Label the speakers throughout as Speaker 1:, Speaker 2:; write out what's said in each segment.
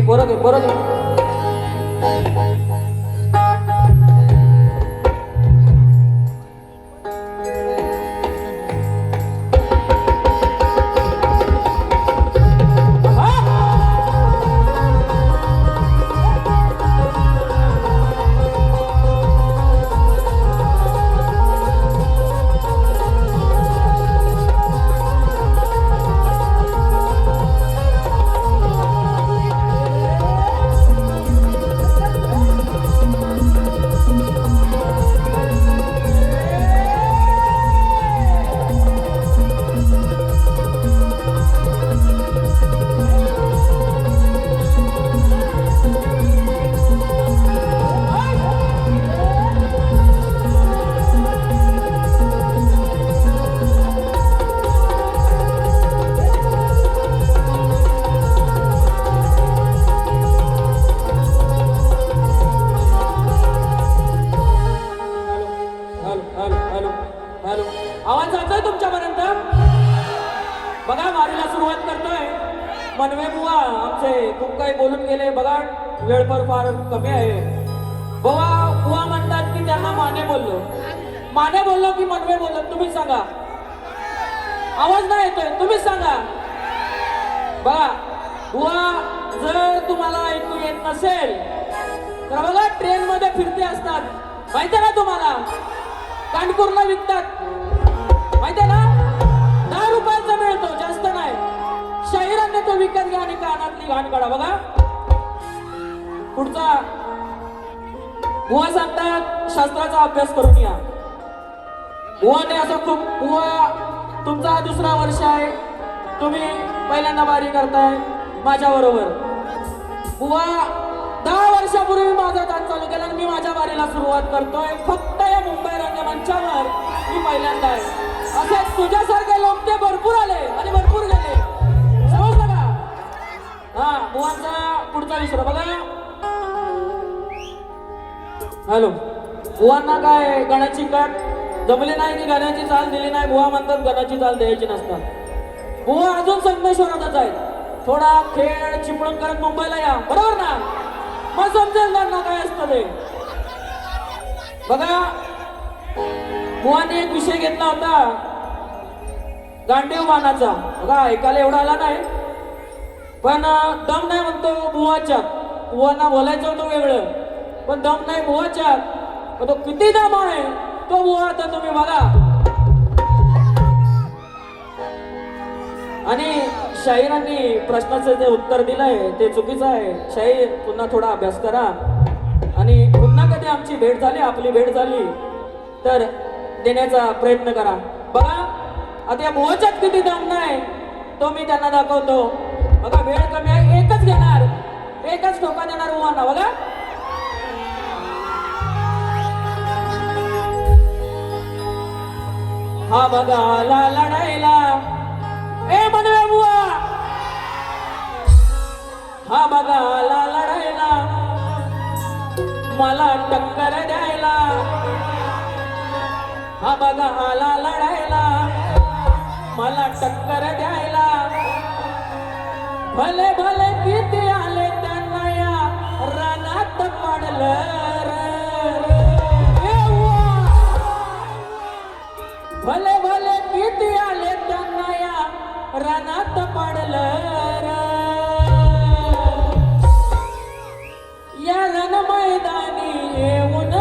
Speaker 1: पोरं घे पोरं घे. आवाज जातोय तुमच्यापर्यंत? बघा वारीला सुरुवात करतोय. मनवे बुवा आमचे खूप काही बोलून गेले. बघा वेळ पण फार कमी आहे. बुवा म्हणतात की त्यांना माने बोललो की मनवे बोललो? तुम्ही सांगा. आवाज नाही येतोय, तुम्ही सांगा. बघा बुवा जर तुम्हाला ऐकू येत नसेल तर बघा ट्रेन मध्ये फिरते असतात, माहिती आहे ना तुम्हाला? कानपूरला विकतात, माहितीये ना? 10 रुपयाचा मिळतो, जास्त नाही. शाहिरांनी तो विकत घ्या आणि कानातली घाण काढा. बघा पुढचा बुवा सांगतात शास्त्राचा अभ्यास करून या. बुवाने असं खूप बुवा तुमचा हा 2रा वर्ष आहे, तुम्ही पहिल्यांदा वारी करताय माझ्या बरोबर. बुवा 10 वर्षापूर्वी माझा ताण चालू केला आणि मी माझ्या वारीला सुरुवात करतोय. फक्त या मुंबई रंगमंचावर मी पहिल्यांदा आहे. असे तुझ्यासारखे लोक ते भरपूर आले आणि भरपूर गेले, समजलं का? हा बुवांचा पुढचा विषय बघा. हॅलो, बुवांना काय गणाची कट जमली नाही की गाण्याची चाल दिली नाही? बुवा म्हणतात गाण्याची चाल द्यायची नसतात. बुवा अजून संगमेश्वरातच आहेत. थोडा खेळ चिपळूण करत मुंबईला या, बरोबर ना? मग समजेल त्यांना काय असतं ते. बघा बुवाने एक विषय घेतला होता गांडीव बाणाचा. बघा ऐकायला एवढा आला नाही, पण दम नाही म्हणतो बुवाच्या. बुवांना बोलायचं होतं वेगळं, पण दम नाही बुवाच्या. पण तो किती दम आहे तो बुवा आता तुम्ही बघा. आणि शाहिरांनी प्रश्नाचं जे उत्तर दिलंय ते चुकीचं आहे. शाहीर पुन्हा थोडा अभ्यास करा आणि पुन्हा कधी आमची भेट झाली, आपली भेट झाली तर देण्याचा प्रयत्न करा. बघा आता या बुवाच्यात किती दम नाही तो मी त्यांना दाखवतो. बघा वेळ कमी आहे, एकच घेणार, एकच ठोका देणार बुवांना. बघा हा बघा आला लढायला ए मनवे बुवा. हा बघा आला लढायला मला टक्कर द्यायला. हा बघा आला लढायला मला टक्कर द्यायला. भले भले किती आले त्यांना या रणात पडलं. भले भले किती आले त्यांना या रणात पडलं. या रण मैदानी येऊन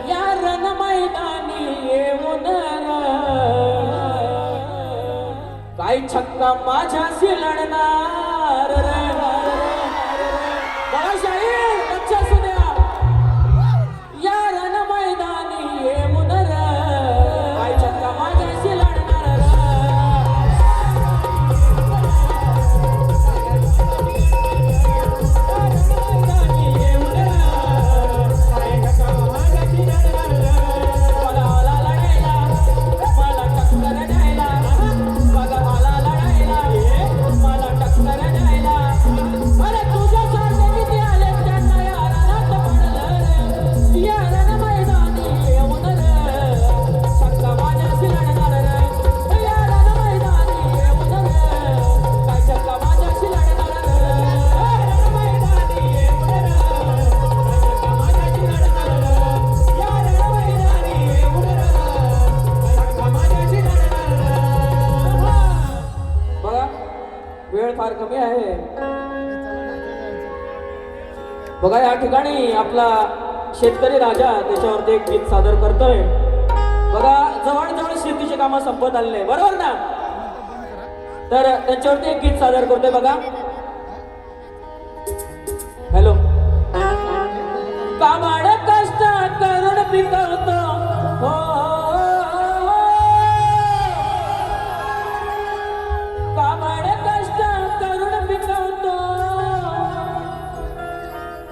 Speaker 1: या रण मैदानी येऊन काय छक्का माझ्याशी लढणार. बघा शाहीर लक्ष असू द्या. या रण मैदानी येऊन काय छक्का माझ्याशी लढणार. मला टक्कर द्यायला. अरे तुझ्यासारखे किती आले त्यांना या वेळ फार कमी आहे. बघा या ठिकाणी आपला शेतकरी राजा त्याच्यावरती एक गीत सादर करतोय. बघा जवळजवळ शेतीची कामं संपत आलेले बरोबर ना, तर त्याच्यावरती एक गीत सादर करतोय. बघा हॅलो. काबाड कष्ट करून पिकवतो हो, काबाड कष्ट करून पिकवतो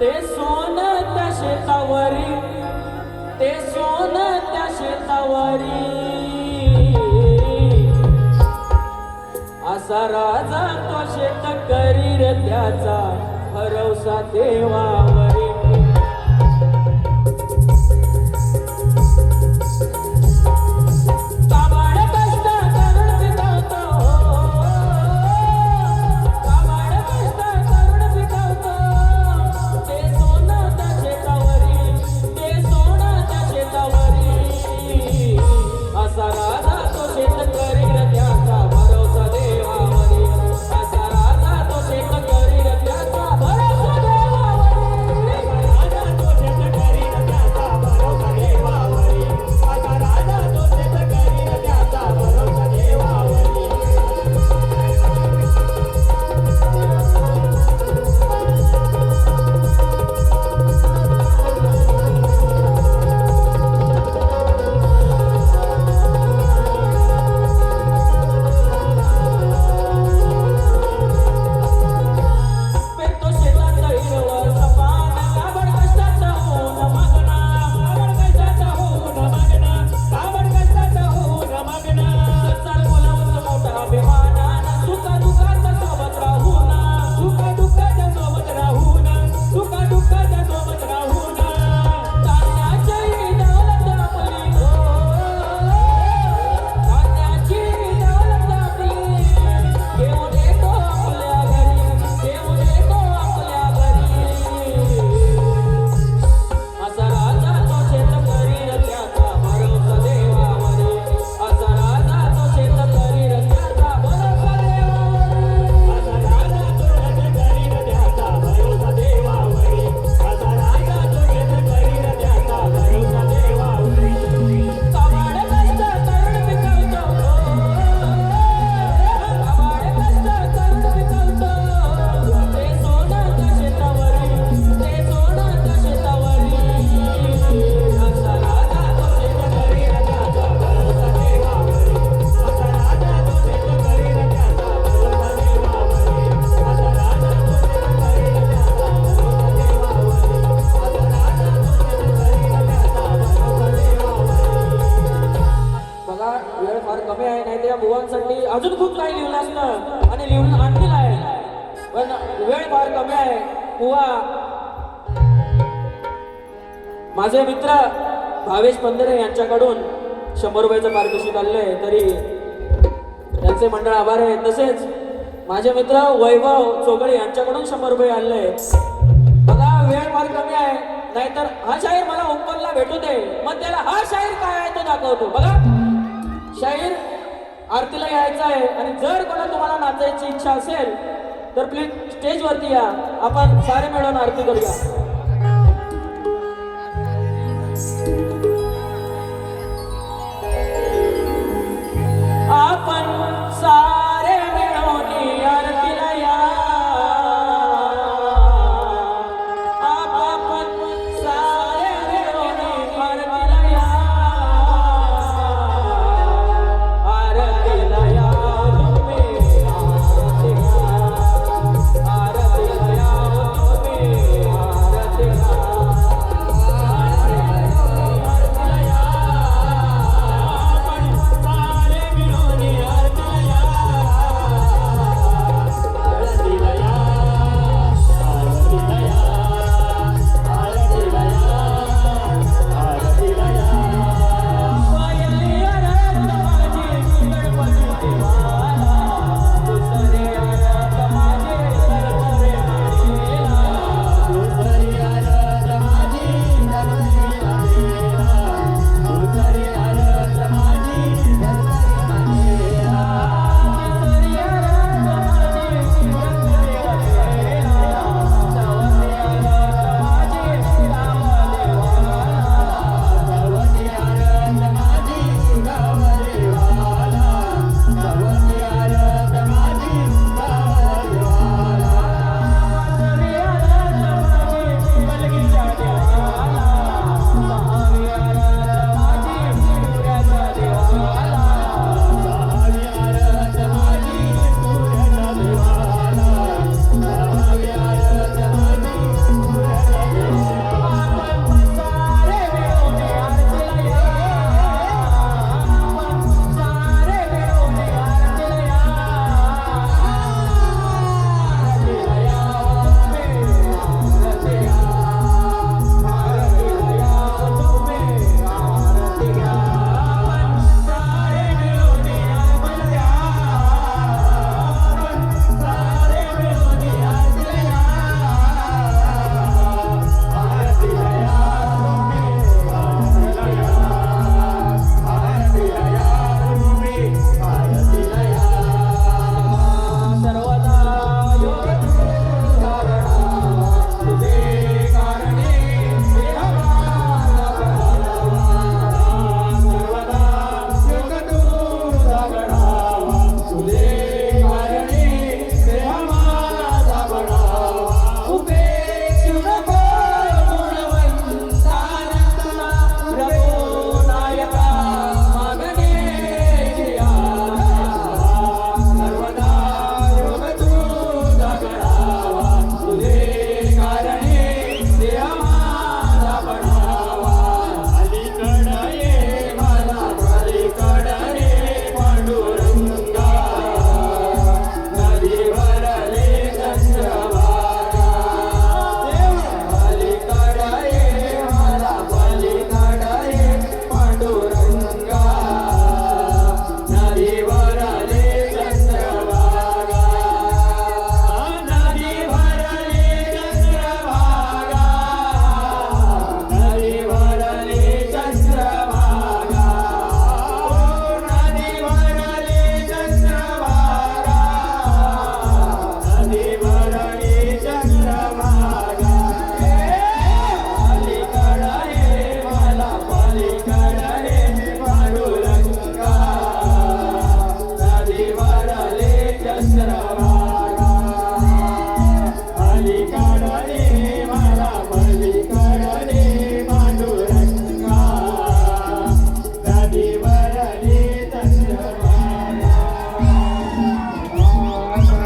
Speaker 1: ते सोनं त्या शेतावरी, ते सोनं त्या शेतावरी. असा राजा तो शेतकरी रे त्याचा भरवसा देवावरी. मुलांसाठी अजून खूप काही लिहिलं असतं आणि लिहून आणलेलं आहे, पण वेळ फार कमी आहे. बुवा माझे मित्र भावेश पंधरे यांच्याकडून 100 रुपयाचं पारितोषिक आलंय, तरी त्यांचे मंडळ आभार आहे. तसेच माझे मित्र वैभव चोगळे यांच्याकडून 100 रुपये आले. बघा वेळ फार कमी आहे, नाहीतर हा शाहीर मला ओपनला भेटू दे, मग त्याला हा शाहीर काय आहे तो दाखवतो. बघा शाहीर आरतीला यायचा आहे, आणि जर कोणा तुम्हाला नाचायची इच्छा असेल तर प्लीज स्टेजवरती या, आपण सारे मिळून आरती करूया.